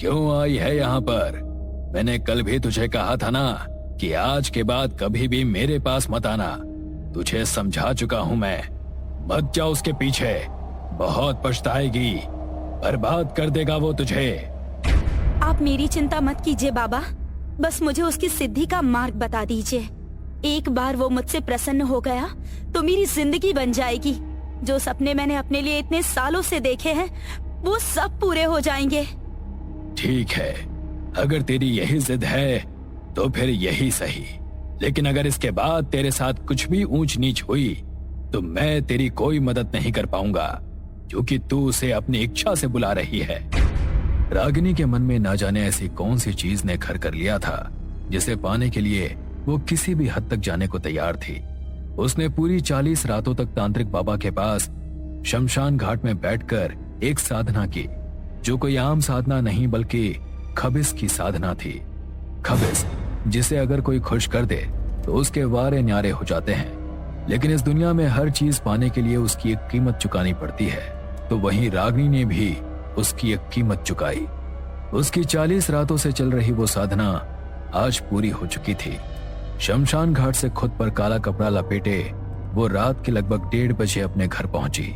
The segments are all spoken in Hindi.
क्यों आई है यहाँ पर? मैंने कल भी तुझे कहा था ना कि आज के बाद कभी भी मेरे पास मत आना। तुझे समझा चुका हूँ मैं। मत जा उसके पीछे, बहुत पछताएगी, बर्बाद कर देगा वो तुझे। आप मेरी चिंता मत कीजिए बाबा, बस मुझे उसकी सिद्धि का मार्ग बता दीजिए। एक बार वो मुझसे प्रसन्न हो गया तो मेरी जिंदगी बन जाएगी। जो सपने मैंने अपने लिए इतने सालों से देखे हैं वो सब पूरे हो जाएंगे। ठीक है, अगर तेरी यही जिद है तो फिर यही सही। लेकिन अगर इसके बाद तेरे साथ कुछ भी ऊंच नीच हुई तो मैं तेरी कोई मदद नहीं कर पाऊंगा, क्योंकि तू उसे अपनी इच्छा से बुला रही है। रागिनी के मन में ना जाने ऐसी कौन सी चीज ने घर कर लिया था जिसे पाने के लिए वो किसी भी हद तक जाने को तैयार थी। उसने पूरी 40 रातों तक तांत्रिक बाबा के पास शमशान घाट में बैठकर एक साधना की, जो कोई आम साधना नहीं बल्कि खबिस की साधना थी। खबिस जिसे अगर कोई खुश कर दे तो उसके वारे न्यारे हो जाते हैं, लेकिन इस दुनिया में हर चीज पाने के लिए उसकी एक कीमत चुकानी पड़ती है। तो वहीं रागिनी ने भी उसकी एक कीमत चुकाई। उसकी 40 रातों से चल रही वो साधना आज पूरी हो चुकी थी। शमशान घाट से खुद पर काला कपड़ा लपेटे वो रात के लगभग 1:30 बजे अपने घर पहुंची।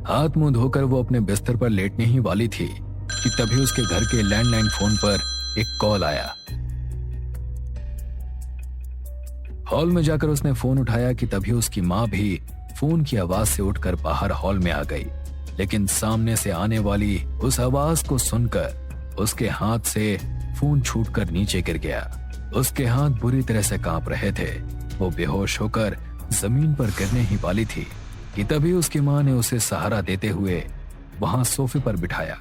हाथ मुंह धोकर वो अपने बिस्तर पर लेटने ही वाली थी कि तभी उसके घर के लैंडलाइन फोन पर एक कॉल आया। हॉल में जाकर उसने फोन उठाया कि तभी उसकी मां भी फोन की आवाज से उठकर बाहर हॉल में आ गई। लेकिन सामने से आने वाली उस आवाज को सुनकर उसके हाथ से फोन छूटकर नीचे गिर गया। उसके हाथ बुरी तरह से कांप रहे थे। वो बेहोश होकर जमीन पर गिरने ही वाली थी कि तभी उसकी मां ने उसे सहारा देते हुए वहां सोफे पर बिठाया।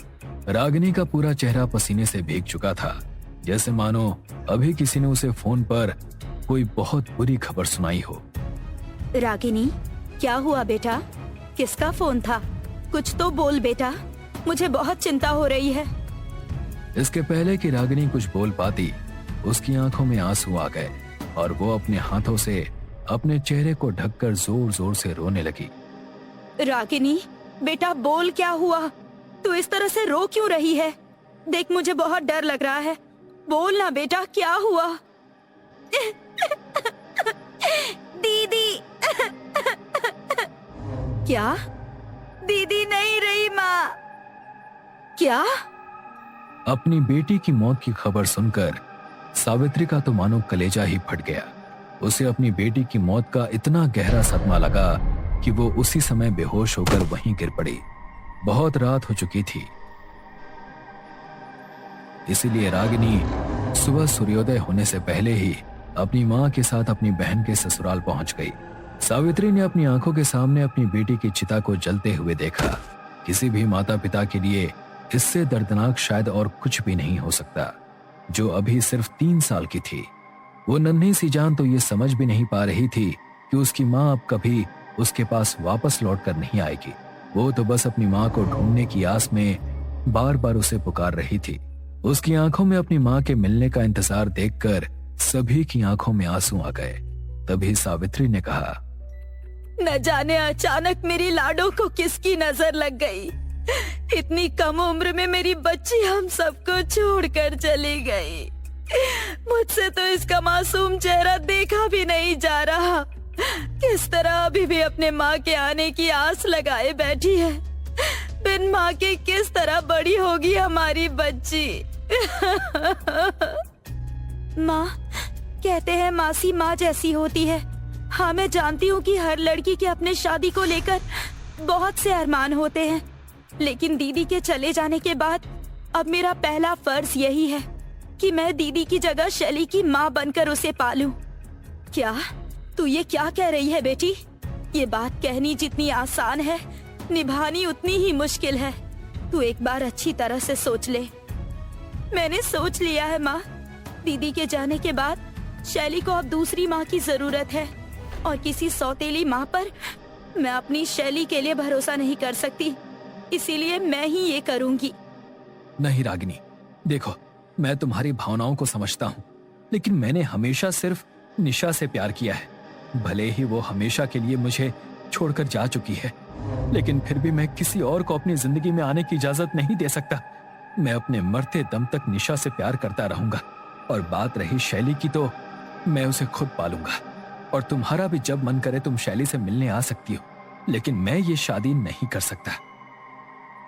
रागिनी का पूरा चेहरा पसीने से भीग चुका था, जैसे मानो अभी किसी ने उसे फोन पर कोई बहुत बुरी खबर सुनाई हो। रागिनी, क्या हुआ बेटा? किसका फोन था? कुछ तो बोल बेटा, मुझे बहुत चिंता हो रही है। इसके पहले कि रागिनी कुछ बोल पाती, उसकी आंखों में आंसू आ गए और वो अपने हाथों से अपने चेहरे को ढककर जोर जोर से रोने लगी। रागिनी बेटा, बोल क्या हुआ? तू इस तरह से रो क्यों रही है? देख, मुझे बहुत डर लग रहा है। बोल ना बेटा, क्या हुआ? दीदी। क्या? दीदी नहीं रही माँ। क्या? अपनी बेटी की मौत की खबर सुनकर सावित्री का तो मानो कलेजा ही फट गया। उसे अपनी बेटी की मौत का इतना गहरा सदमा लगा कि वो उसी समय बेहोश होकर वहीं गिर पड़ी। बहुत रात हो चुकी थी, इसीलिए रागिनी सुबह सूर्योदय होने से पहले ही अपनी मां के साथ अपनी बहन के ससुराल पहुंच गई। सावित्री ने अपनी आंखों के सामने अपनी बेटी की चिता को जलते हुए देखा। किसी भी माता पिता के लिए इससे दर्दनाक शायद और कुछ भी नहीं हो सकता। जो अभी सिर्फ 3 साल की थी, वो नन्ही सी जान तो ये समझ भी नहीं पा रही थी कि उसकी मां अब कभी उसके पास वापस लौटकर नहीं आएगी। वो तो बस अपनी मां को ढूंढने की आस में बार बार उसे पुकार रही थी। उसकी आंखों में अपनी मां के मिलने का इंतजार देखकर सभी की आंखों में आंसू आ गए। तभी सावित्री ने कहा, न जाने अचानक मेरी लाडो को किसकी नजर लग गई। इतनी कम उम्र में मेरी बच्ची हम सबको छोड़कर चली गई। मुझसे तो इसका मासूम चेहरा देखा भी नहीं जा रहा। किस तरह अभी भी अपने माँ के आने की आस लगाए बैठी है। बिन माँ के किस तरह बड़ी होगी हमारी बच्ची। माँ, कहते हैं मासी माँ जैसी होती है। हाँ, मैं जानती हूँ कि हर लड़की के अपने शादी को लेकर बहुत से अरमान होते हैं, लेकिन दीदी के चले जाने के बाद अब मेरा पहला फर्ज यही है कि मैं दीदी की जगह शैली की माँ बनकर उसे पालूं। क्या तू ये क्या कह रही है बेटी? ये बात कहनी जितनी आसान है, निभानी उतनी ही मुश्किल है। तू एक बार अच्छी तरह से सोच ले। मैंने सोच लिया है माँ। दीदी के जाने के बाद शैली को अब दूसरी माँ की जरूरत है और किसी सौतेली माँ पर मैं अपनी शैली के लिए भरोसा नहीं कर सकती। इसीलिए मैं ही ये करूंगी। नहीं रागिनी, देखो, मैं तुम्हारी भावनाओं को समझता हूँ, लेकिन मैंने हमेशा सिर्फ निशा से प्यार किया है। भले ही वो हमेशा के लिए मुझे छोड़कर जा चुकी है, लेकिन फिर भी मैं किसी और को अपनी जिंदगी में आने की इजाजत नहीं दे सकता। मैं अपने मरते दम तक निशा से प्यार करता रहूंगा। और बात रही शैली की, तो मैं उसे खुद पालूंगा। और तुम्हारा भी जब मन करे तुम शैली से मिलने आ सकती हो, लेकिन मैं ये शादी नहीं कर सकता।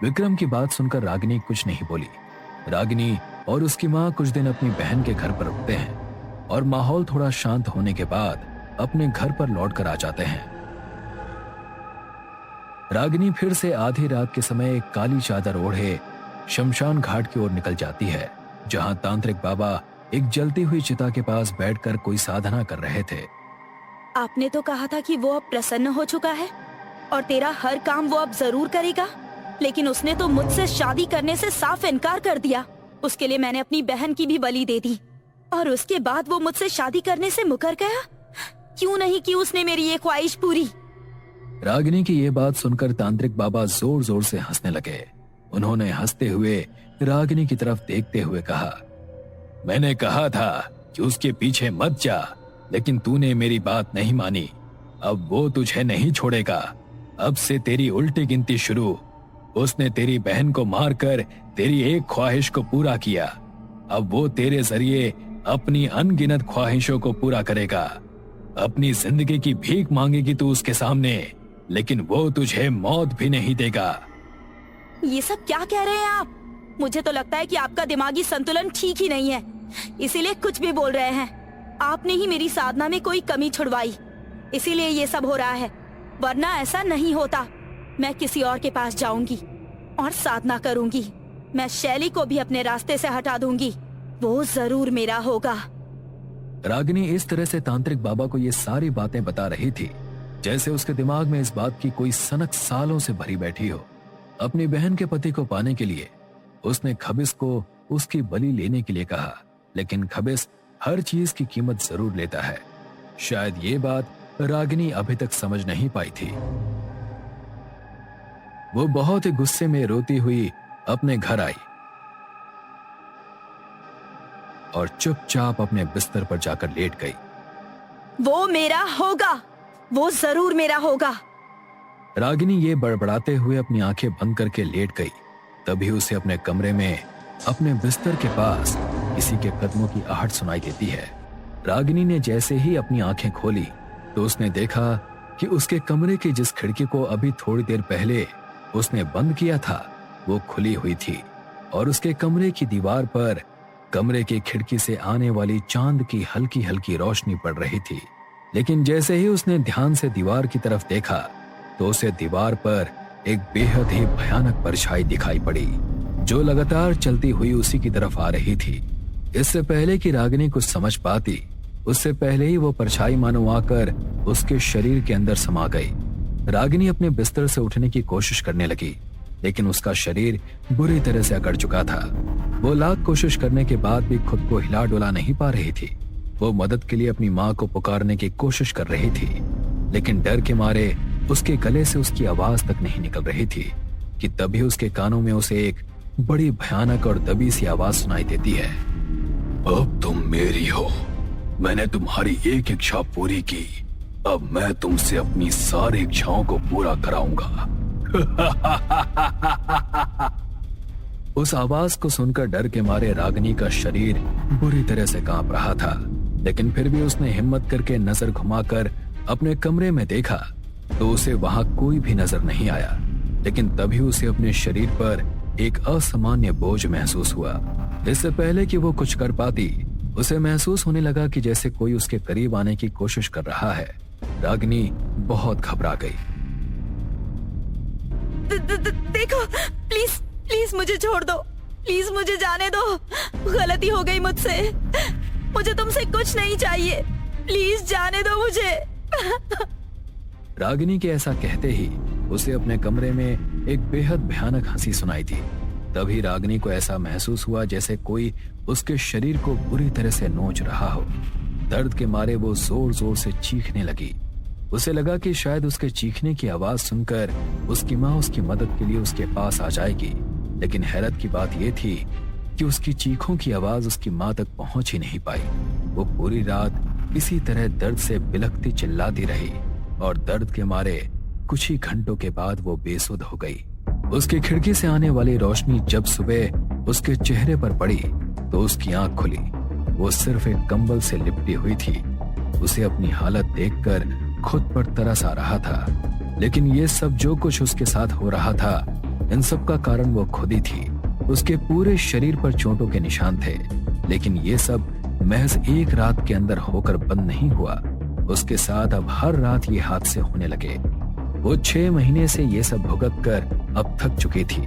विक्रम की बात सुनकर रागिनी कुछ नहीं बोली। रागिनी और उसकी माँ कुछ दिन अपनी बहन के घर पर रुकते हैं और माहौल थोड़ा शांत होने के बाद अपने घर पर लौटकर आ जाते हैं। रागिनी फिर से आधी रात के समय एक काली चादर ओढ़े शमशान घाट की ओर निकल जाती है, जहां तांत्रिक बाबा एक जलती हुई चिता के पास बैठकर कोई साधना कर रहे थे। आपने तो कहा था कि वो अब प्रसन्न हो चुका है और तेरा हर काम वो अब जरूर करेगा, लेकिन उसने तो मुझसे शादी करने से साफ इनकार कर दिया। उसके लिए मैंने अपनी बहन की भी बलि दे दी और उसके बाद वो मुझसे शादी करने से मुकर गया। क्यों नहीं की उसने मेरी ये ख्वाहिश पूरी? रागिनी की ये बात सुनकर तांत्रिक बाबा जोर जोर से हंसने लगे। उन्होंने हंसते हुए रागिनी की तरफ देखते हुए कहा, मैंने कहा था कि उसके पीछे मत जा, लेकिन तूने मेरी बात नहीं मानी। अब वो तुझे नहीं छोड़ेगा। अब से तेरी उल्टी गिनती शुरू। उसने तेरी बहन को मारकर तेरी एक ख्वाहिश को पूरा किया। अब वो तेरे जरिए अपनी अनगिनत ख्वाहिशों को पूरा करेगा। अपनी जिंदगी की भीख मांगेगी तू उसके सामने, लेकिन वो तुझे मौत भी नहीं देगा। ये सब क्या कह रहे हैं आप? मुझे तो लगता है कि आपका दिमागी संतुलन ठीक ही नहीं है, इसीलिए कुछ भी बोल रहे हैं। आपने ही मेरी साधना में कोई कमी छुड़वाई, इसीलिए ये सब हो रहा है, वरना ऐसा नहीं होता। मैं किसी और के पास जाऊंगी और साधना करूंगी। मैं शैली को भी अपने रास्ते से हटा दूंगी, वो जरूर मेरा होगा। रागिनी इस तरह से तांत्रिक बाबा को ये सारी बातें बता रही थी जैसे उसके दिमाग में इस बात की कोई सनक सालों से भरी बैठी हो। अपनी बहन के पति को पाने के लिए उसने खबिस को उसकी बलि लेने के लिए कहा, लेकिन खबिस हर चीज की कीमत जरूर लेता है। शायद ये बात रागिनी अभी तक समझ नहीं पाई थी। वो बहुत ही गुस्से में रोती हुई अपने घर आई और चुपचाप अपने बिस्तर पर जाकर लेट गई। वो मेरा होगा, वो जरूर मेरा होगा। रागिनी ये बड़बड़ाते हुए अपनी आंखें बंद करके लेट गई। तभी उसे अपने कमरे में अपने बिस्तर के पास किसी के कदमों की आहट सुनाई देती है। रागिनी ने जैसे ही अपनी आंखें खोली तो उसने देखा कि उसके कमरे की जिस खिड़की को अभी थोड़ी देर पहले उसने बंद किया था वो खुली हुई थी और उसके कमरे की दीवार पर कमरे की खिड़की से आने वाली चांद की हल्की हल्की रोशनी पड़ रही थी। लेकिन जैसे ही उसने ध्यान से दीवार की तरफ देखा तो उसे दीवार पर एक बेहद ही भयानक परछाई दिखाई पड़ी जो लगातार चलती हुई उसी की तरफ आ रही थी। इससे पहले कि रागिनी कुछ समझ पाती, उससे पहले ही वो परछाई मानो आकर उसके शरीर के अंदर समा गई। रागिनी अपने बिस्तर से उठने की कोशिश करने लगी, लेकिन उसका शरीर बुरी तरह से अकड़ चुका था। वो लाख कोशिश करने के बाद भी खुद को हिला डुला नहीं पा रही थी। वो मदद के लिए अपनी माँ को पुकारने की कोशिश कर रही थी, लेकिन डर के मारे उसके गले से उसकी आवाज तक नहीं निकल रही थी कि तभी उसके कानों में उसे एक बड़ी भयानक और दबी सी आवाज सुनाई देती है। अब तुम मेरी हो, मैंने तुम्हारी एक इच्छा पूरी की, अब मैं तुमसे अपनी सारी इच्छाओं को पूरा कराऊंगा। उस आवाज को सुनकर डर के मारे रागिनी का शरीर बुरी तरह से कांप रहा था, लेकिन फिर भी उसने हिम्मत करके नजर घुमाकर अपने कमरे में देखा तो उसे वहां कोई भी नजर नहीं आया। लेकिन तभी उसे अपने शरीर पर एक असामान्य बोझ महसूस हुआ। इससे पहले कि वो कुछ कर पाती, उसे महसूस होने लगा कि जैसे कोई उसके करीब आने की कोशिश कर रहा है। रागिनी बहुत घबरा गई। देखो, प्लीज प्लीज मुझे छोड़ दो, प्लीज मुझे जाने दो, गलती हो गई मुझसे, मुझे तुमसे कुछ नहीं चाहिए, प्लीज जाने दो मुझे। रागिनी के ऐसा कहते ही उसे अपने कमरे में एक बेहद भयानक हंसी सुनाई दी। तभी रागिनी को ऐसा महसूस हुआ जैसे कोई उसके शरीर को बुरी तरह से नोच रहा हो। दर्द के मारे वो जोर जोर से चीखने लगी। उसे लगा कि शायद उसके चीखने की आवाज सुनकर उसकी माँ उसकी मदद के लिए उसके पास आ जाएगी, लेकिन हैरत की बात यह थी कि उसकी चीखों की आवाज उसकी माँ तक पहुंच ही नहीं पाई। वो पूरी रात इसी तरह दर्द से बिलखती चिल्लाती रही और दर्द के मारे कुछ ही घंटों के बाद वो बेसुध हो गई। उसकी खिड़की से आने वाली रोशनी जब सुबह उसके चेहरे पर पड़ी तो उसकी आंख खुली। वो सिर्फ एक कंबल से लिपटी हुई थी। उसे अपनी हालत देखकर खुद पर तरस आ रहा था, लेकिन ये सब जो कुछ उसके साथ हो रहा था, इन सब का कारण वो खुद ही थी। उसके पूरे शरीर पर चोटों के निशान थे, लेकिन ये सब महज एक रात के अंदर होकर बंद नहीं हुआ। उसके साथ अब हर रात ये हादसे होने लगे। वो 6 महीने से ये सब भुगत कर अब थक चुकी थी।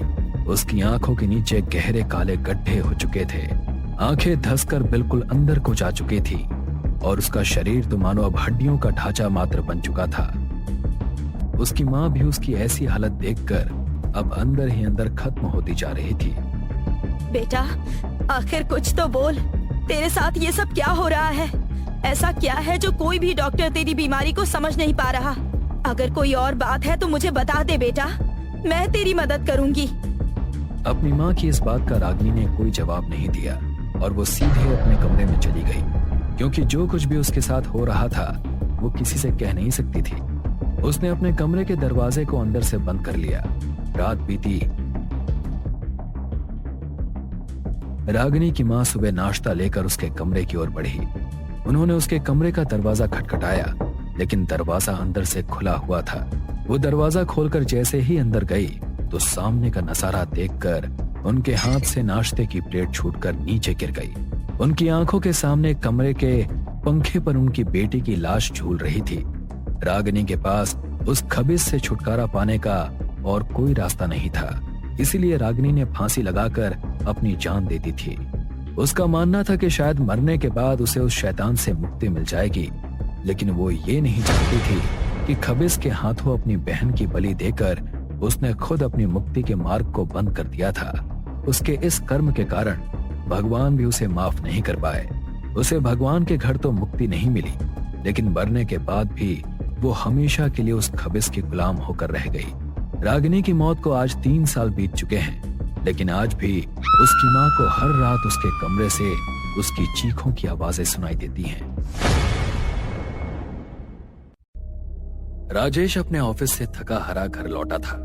उसकी आंखों के नीचे गहरे काले गड्ढे हो चुके थे, आंखें धंसकर बिल्कुल अंदर को जा चुकी थी और उसका शरीर तो मानो अब हड्डियों का ढांचा मात्र बन चुका था। उसकी माँ भी उसकी ऐसी हालत देखकर अब अंदर ही अंदर खत्म होती जा रही थी। बेटा, आखिर कुछ तो बोल, तेरे साथ ये सब क्या हो रहा है? ऐसा क्या है जो कोई भी डॉक्टर तेरी बीमारी को समझ नहीं पा रहा? अगर कोई और बात है तो मुझे बता दे बेटा, मैं तेरी मदद करूंगी। अपनी माँ की इस बात का रागिनी ने कोई जवाब नहीं दिया और वो सीधे अपने कमरे में चली गई, क्योंकि जो कुछ भी उसके साथ हो रहा था वो किसी से कह नहीं सकती थी। उसने अपने कमरे के दरवाजे को अंदर से बंद कर लिया। रात बीती। रागिनी की माँ सुबह नाश्ता लेकर उसके कमरे की ओर बढ़ी। उन्होंने उसके कमरे का दरवाजा खटखटाया, लेकिन दरवाजा अंदर से खुला हुआ था। वो दरवाजा खोलकर जैसे ही अंदर गई तो सामने का नजारा देखकर उनके हाथ से नाश्ते की प्लेट छूटकर नीचे गिर गई। उनकी आंखों के सामने कमरे के पंखे पर उनकी बेटी की लाश झूल रही थी। रागिनी के पास उस खबीस से छुटकारा पाने का और कोई रास्ता नहीं था, इसीलिए रागिनी ने फांसी लगाकर अपनी जान दे दी थी। उसका मानना था कि शायद मरने के बाद उसे उस शैतान से मुक्ति मिल जाएगी, लेकिन वो ये नहीं जानती थी कि खबीस के हाथों अपनी बहन की बलि देकर उसने खुद अपनी मुक्ति के मार्ग को बंद कर दिया था। उसके इस कर्म के कारण भगवान भी उसे माफ नहीं कर पाए। उसे भगवान के घर तो मुक्ति नहीं मिली, लेकिन मरने के बाद भी वो हमेशा के लिए उस खबीस की गुलाम होकर रह गई। रागिनी की मौत को आज 3 साल बीत चुके हैं, लेकिन आज भी उसकी माँ को हर रात उसके कमरे से उसकी चीखों की आवाजें सुनाई देती हैं। राजेश अपने ऑफिस से थका हारा घर लौटा था।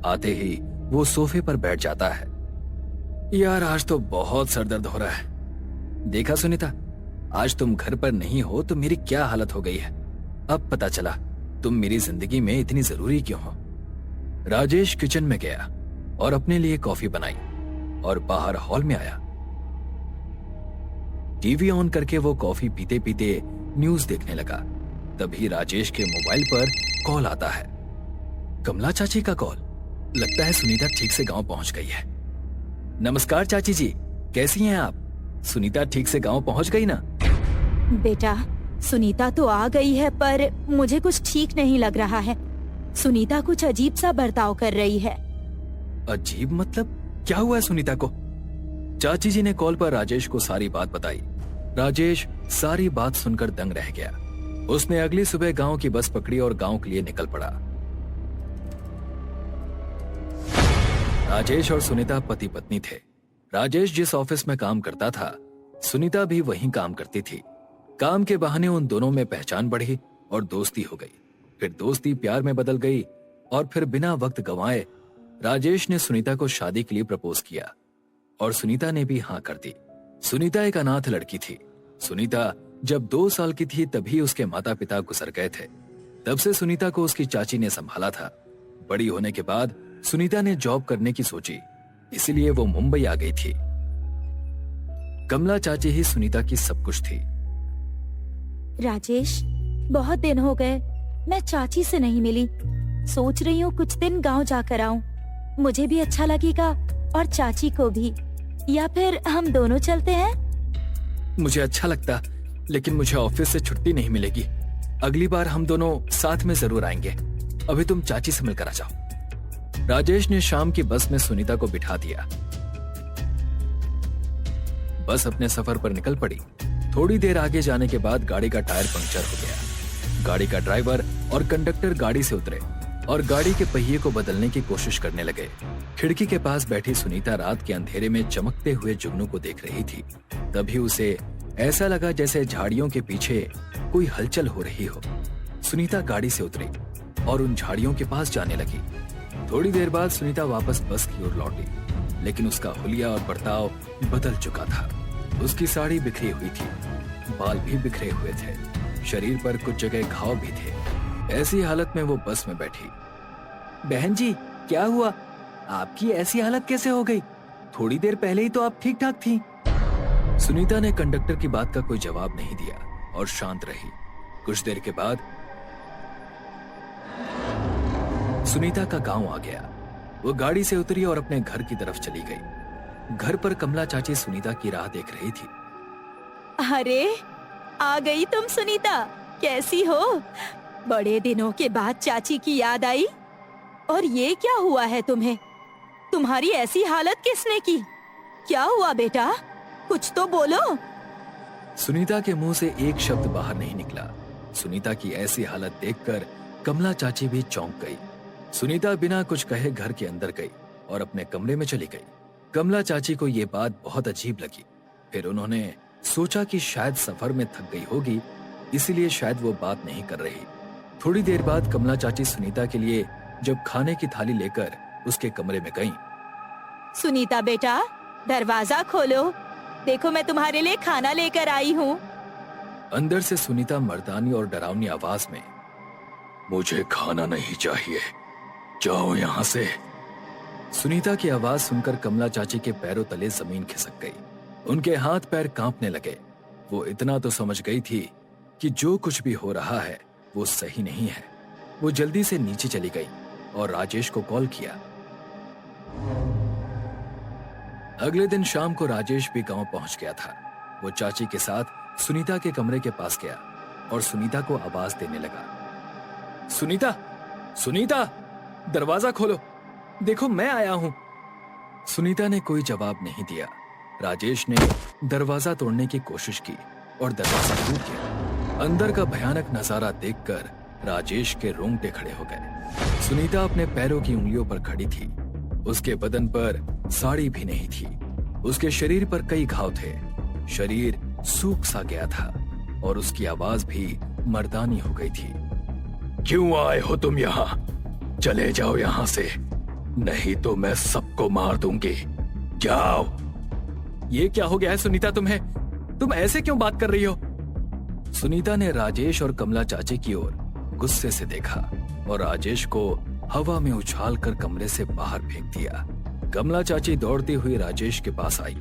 आते ही वो सोफे पर बैठ जाता है। यार, आज तो बहुत सरदर्द हो रहा है। देखा सुनीता, आज तुम घर पर नहीं हो तो मेरी क्या हालत हो गई है। अब पता चला तुम मेरी जिंदगी में इतनी जरूरी क्यों हो। राजेश किचन में गया और अपने लिए कॉफी बनाई और बाहर हॉल में आया। टीवी ऑन करके वो कॉफी पीते पीते न्यूज देखने लगा। तभी राजेश के मोबाइल पर कॉल आता है। कमला चाची का कॉल। लगता है सुनीता ठीक से गांव पहुंच गई है। नमस्कार चाची जी, कैसी हैं आप? सुनीता ठीक से गांव पहुंच गई ना? बेटा, सुनीता तो आ गई है, पर मुझे कुछ ठीक नहीं लग रहा है। सुनीता कुछ अजीब सा बर्ताव कर रही है। अजीब मतलब? क्या हुआ है सुनीता को? चाची जी ने कॉल पर राजेश को सारी बात बताई। राजेश सारी बात सुनकर दंग रह गया। उसने अगली सुबह गांव की बस पकड़ी और गांव के लिए निकल पड़ा। राजेश और सुनीता पति पत्नी थे। राजेश जिस ऑफिस में काम करता था, सुनीता भी वहीं काम करती थी। काम के बहाने उन दोनों में पहचान बढ़ी और दोस्ती हो गई। फिर दोस्ती प्यार में बदल गई और फिर बिना वक्त गंवाए राजेश ने सुनीता को शादी के लिए प्रपोज किया और सुनीता ने भी हाँ कर दी। सुनीता एक अनाथ लड़की थी। सुनीता जब 2 साल की थी तभी उसके माता पिता गुजर गए थे। तब से सुनीता को उसकी चाची ने संभाला था। बड़ी होने के बाद सुनीता ने जॉब करने की सोची, इसलिए वो मुंबई आ गई थी। कमला चाची ही सुनीता की सब कुछ थी। राजेश, बहुत दिन हो गए, मैं चाची से नहीं मिली। सोच रही हूँ कुछ दिन गांव जाकर आऊं। मुझे भी अच्छा लगेगा और चाची को भी। या फिर हम दोनों चलते हैं? मुझे अच्छा लगता, लेकिन मुझे ऑफिस से छुट्टी नहीं मिलेगी। अगली बार हम दोनों साथ में जरूर आएंगे। अभी तुम चाची से मिलकर आ जाओ। राजेश ने शाम की बस में सुनीता को बिठा दिया। बस अपने सफर पर निकल पड़ी। थोड़ी देर आगे जाने के बाद गाड़ी का टायर पंक्चर हो गया। गाड़ी का ड्राइवर और कंडक्टर गाड़ी से उतरे और गाड़ी के पहिए को बदलने की कोशिश करने लगे। खिड़की के पास बैठी सुनीता रात के अंधेरे में चमकते हुए जुगनू को देख रही थी। तभी उसे ऐसा लगा जैसे झाड़ियों के पीछे कोई हलचल हो रही हो। सुनीता गाड़ी से उतरी और उन झाड़ियों के पास जाने लगी। थोड़ी देर बाद सुनीता वापस बस की ओर लौटी, लेकिन उसका हुलिया और बर्ताव बदल चुका था। उसकी साड़ी बिखरी हुई थी, बाल भी बिखरे हुए थे, शरीर पर कुछ जगह घाव भी थे। ऐसी हालत में वो बस में बैठी। बहन जी, क्या हुआ? आपकी ऐसी हालत कैसे हो गई? थोड़ी देर पहले ही तो आप ठीक ठाक थी। सुनीता ने कंडक्टर की बात का कोई जवाब नहीं दिया और शांत रही। कुछ देर के बाद सुनीता का गांव आ गया। वो गाड़ी से उतरी और अपने घर की तरफ चली गई। घर पर कमला चाची सुनीता की राह देख रही थी। अरे, आ गई तुम सुनीता, कैसी हो? बड़े दिनों के बाद चाची की याद आई। और ये क्या हुआ है तुम्हें? तुम्हारी ऐसी हालत किसने की? क्या हुआ बेटा? कुछ तो बोलो। सुनीता के मुंह से एक शब्द बाहर नहीं निकला। सुनीता की ऐसी हालत देखकर कमला चाची भी चौंक गई। सुनीता बिना कुछ कहे घर के अंदर गई और अपने कमरे में चली गई। कमला चाची को ये बात बहुत अजीब लगी। फिर उन्होंने सोचा कि शायद सफर में थक गई होगी, इसीलिए शायद वो बात नहीं कर रही। थोड़ी देर बाद कमला चाची सुनीता के लिए जब खाने की थाली लेकर उसके कमरे में गईं। सुनीता बेटा, दरवाजा खोलो, देखो मैं तुम्हारे लिए खाना लेकर आई हूँ। अंदर से सुनीता मर्दानी और डरावनी आवाज में, मुझे खाना नहीं चाहिए, जाओ यहाँ से। सुनीता की आवाज सुनकर कमला चाची के पैरों तले जमीन खिसक गई। उनके हाथ पैर कांपने लगे। वो इतना तो समझ गई थी कि जो कुछ भी हो रहा है वो सही नहीं है। वो जल्दी से नीचे चली गई और राजेश को कॉल किया। अगले दिन शाम को राजेश भी गांव पहुंच गया था। वो चाची के साथ सुनीता के कमरे के पास गया और सुनीता को आवाज देने लगा। सुनीता, सुनीता, दरवाजा खोलो, देखो मैं आया हूं। सुनीता ने कोई जवाब नहीं दिया। राजेश ने दरवाजा तोड़ने की कोशिश की और दरवाजा टूट गया। अंदर का भयानक नजारा देखकर राजेश के रोंगटे खड़े हो गए। सुनीता अपने पैरों की उंगलियों पर खड़ी थी। उसके बदन पर साड़ी भी नहीं थी। उसके शरीर पर कई घाव थे। शरीर सूख सा गया था और उसकी आवाज भी मर्दानी हो गई थी। क्यों आए हो तुम यहाँ? चले जाओ यहाँ से, नहीं तो मैं सबको मार दूंगी। जाओ। ये क्या हो गया है सुनीता तुम्हें? तुम ऐसे क्यों बात कर रही हो? सुनीता ने राजेश और कमला चाची की ओर गुस्से से देखा और राजेश को हवा में उछालकर कमरे से बाहर फेंक दिया। कमला चाची दौड़ती हुई राजेश के पास आई।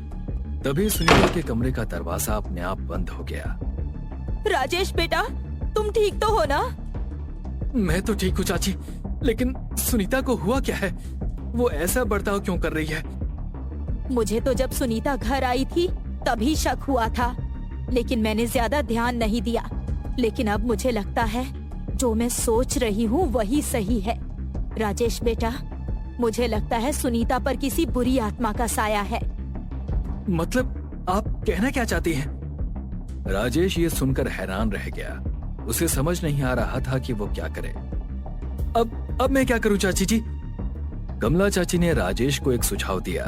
तभी सुनीता के कमरे का दरवाजा अपने आप बंद हो गया। राजेश बेटा, तुम ठीक तो हो ना? मैं तो ठीक हूँ चाची, लेकिन सुनीता को हुआ क्या है? वो ऐसा बर्ताव क्यों कर रही है? मुझे तो जब सुनीता घर आई थी तभी शक हुआ था, लेकिन मैंने ज्यादा ध्यान नहीं दिया। लेकिन अब मुझे लगता है जो मैं सोच रही हूँ वही सही है। राजेश बेटा, मुझे लगता है सुनीता पर किसी बुरी आत्मा का साया है। मतलब आप कहना क्या चाहती हैं? राजेश ये सुनकर हैरान रह गया। उसे समझ नहीं आ रहा था कि वो क्या करे। अब मैं क्या करूं चाची जी? कमला चाची ने राजेश को एक सुझाव दिया।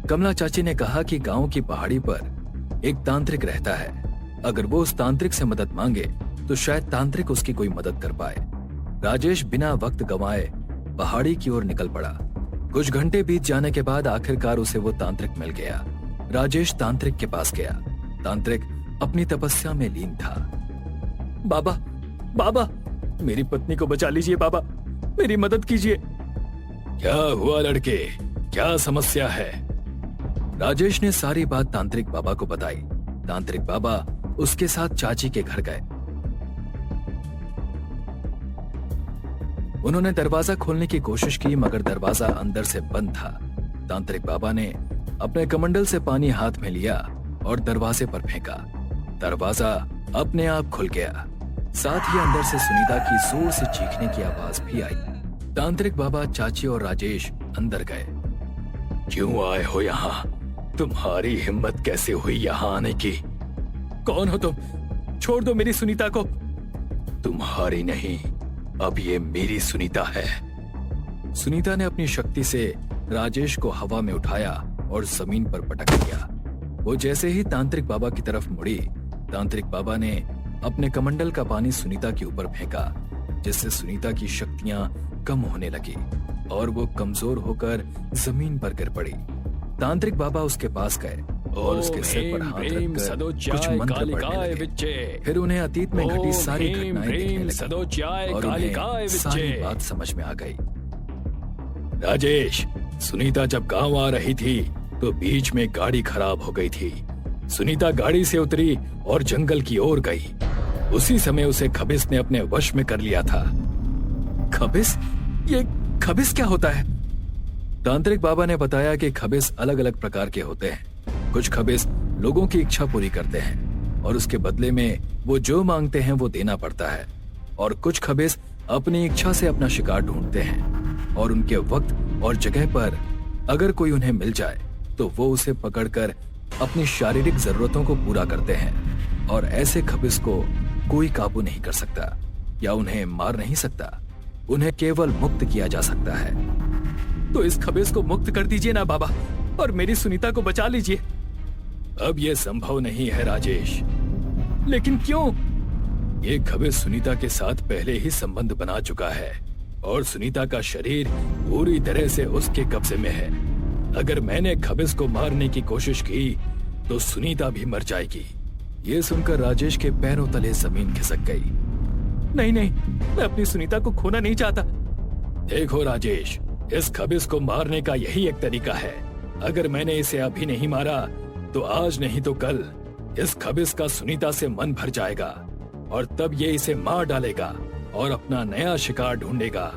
कमला चाची ने कहा कि गांव की पहाड़ी पर एक तांत्रिक रहता है। अगर वो उस तांत्रिक से मदद मांगे तो शायद तांत्रिक उसकी कोई मदद कर पाए। राजेश बिना वक्त गंवाए पहाड़ी की ओर निकल पड़ा। कुछ घंटे बीत जाने के बाद आखिरकार उसे वो तांत्रिक मिल गया। राजेश तांत्रिक के पास गया। तांत्रिक अपनी तपस्या में लीन था। बाबा, बाबा, मेरी पत्नी को बचा लीजिए बाबा, मेरी मदद कीजिए। क्या हुआ लड़के, क्या समस्या है? राजेश ने सारी बात तांत्रिक बाबा को बताई। तांत्रिक बाबा उसके साथ चाची के घर गए। उन्होंने दरवाजा खोलने की कोशिश की, मगर दरवाजा अंदर से बंद था। तांत्रिक बाबा ने अपने कमंडल से पानी हाथ में लिया और दरवाजे पर फेंका। दरवाजा अपने आप खुल गया। साथ ही अंदर से सुनीता की जोर से चीखने की आवाज भी आई। तांत्रिक बाबा, चाची और राजेश अंदर गए। क्यों आए हो यहाँ? तुम्हारी हिम्मत कैसे हुई यहाँ आने की? कौन हो तुम? छोड़ दो मेरी सुनीता को। तुम्हारी नहीं, अब ये मेरी सुनीता है। सुनीता ने अपनी शक्ति से राजेश को हवा में उठाया और जमीन पर पटक दिया। वो जैसे ही तांत्रिक बाबा की तरफ मुड़ी, तांत्रिक बाबा ने अपने कमंडल का पानी सुनीता के ऊपर फेंका, जिससे सुनीता की शक्तियां कम होने लगी और वो कमजोर होकर जमीन पर गिर पड़ी। तांत्रिक बाबा उसके पास गए और उसके सिर पर हाथ रखकर कुछ मंत्र पढ़ने लगे। फिर उन्हें अतीत में घटी सारी घटनाएं दिखने लगी और उन्हें सारी बात समझ में आ गई। राजेश, सुनीता जब गांव आ रही थी तो बीच में गाड़ी खराब हो गई थी। सुनीता गाड़ी से उतरी और जंगल की ओर गई। उसी समय उसे खबिस ने अपने वश में कर लिया था। खबिस? ये खबिस क्या होता है? तांत्रिक बाबा ने बताया कि खबिस अलग अलग प्रकार के होते हैं। कुछ खबिस लोगों की इच्छा पूरी करते हैं और उसके बदले में वो जो मांगते हैं वो देना पड़ता है, और कुछ खबिस अपनी इच्छा से अपना शिकार ढूंढते हैं और उनके वक्त और जगह पर अगर कोई उन्हें मिल जाए तो वो उसे पकड़कर अपनी शारीरिक जरूरतों को पूरा करते हैं, और ऐसे खबिस को कोई काबू नहीं कर सकता या उन्हें मार नहीं सकता। उन्हें केवल मुक्त किया जा सकता है। तो इस खबिस को मुक्त कर दीजिए ना बाबा, और मेरी सुनीता को बचा लीजिए। अब यह संभव नहीं है राजेश। लेकिन क्यों? ये खबिस सुनीता के साथ पहले ही संबंध बना चुका है और सुनीता का शरीर पूरी तरह से उसके कब्जे में है। अगर मैंने खबिस को मारने की कोशिश की तो सुनीता भी मर जाएगी। ये सुनकर राजेश के पैरों तले जमीन खिसक गई। नहीं नहीं, मैं अपनी सुनीता को खोना नहीं चाहता। देखो राजेश, इस खबिस को मारने का यही एक तरीका है। अगर मैंने इसे अभी नहीं मारा तो आज नहीं तो कल इस खबिस का सुनीता से मन भर जाएगा और तब ये इसे मार डालेगा और अपना नया शिकार ढूंढेगा।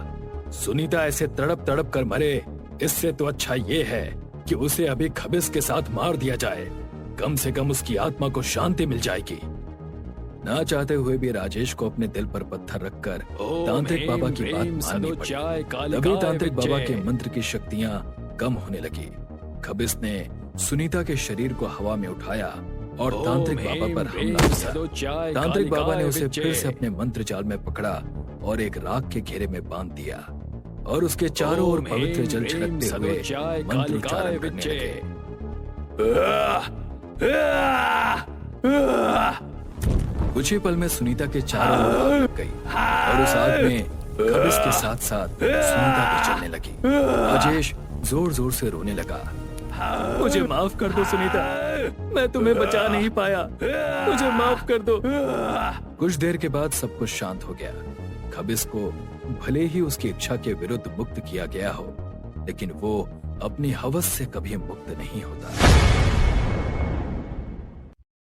सुनीता ऐसे तड़प तड़प कर मरे, इससे तो अच्छा ये है कि उसे अभी खबिस के साथ मार दिया जाए। कम से कम उसकी आत्मा को शांति मिल जाएगी। ना चाहते हुए भी राजेश को अपने दिल पर पत्थर रखकर तांत्रिक बाबा की बात माननी पड़ी। तभी तांत्रिक बाबा के मंत्र की शक्तियां कम होने लगी। खबिस ने सुनीता के शरीर को हवा में उठाया और तांत्रिक बाबा पर हमला किया। तांत्रिक बाबा ने उसे फिर से अपने मंत्र जाल में पकड़ा और एक राख के घेरे में बांध दिया और उसके चारों ओर पवित्र जल छिड़कते हुए मंत्र उच्चारण करने लगे। कुछ ही पल में सुनीता के चारों ओर आग लग गई और उस आग में खबिस के साथ साथ सुनीता भी जलने लगी। राजेश जोर जोर से रोने लगा। मुझे माफ कर दो सुनीता, मैं तुम्हें बचा नहीं पाया, मुझे माफ कर दो। कुछ देर के बाद सब कुछ शांत हो गया। खबिस को भले ही उसकी इच्छा के विरुद्ध मुक्त किया गया हो, लेकिन वो अपनी हवस से कभी मुक्त नहीं होता।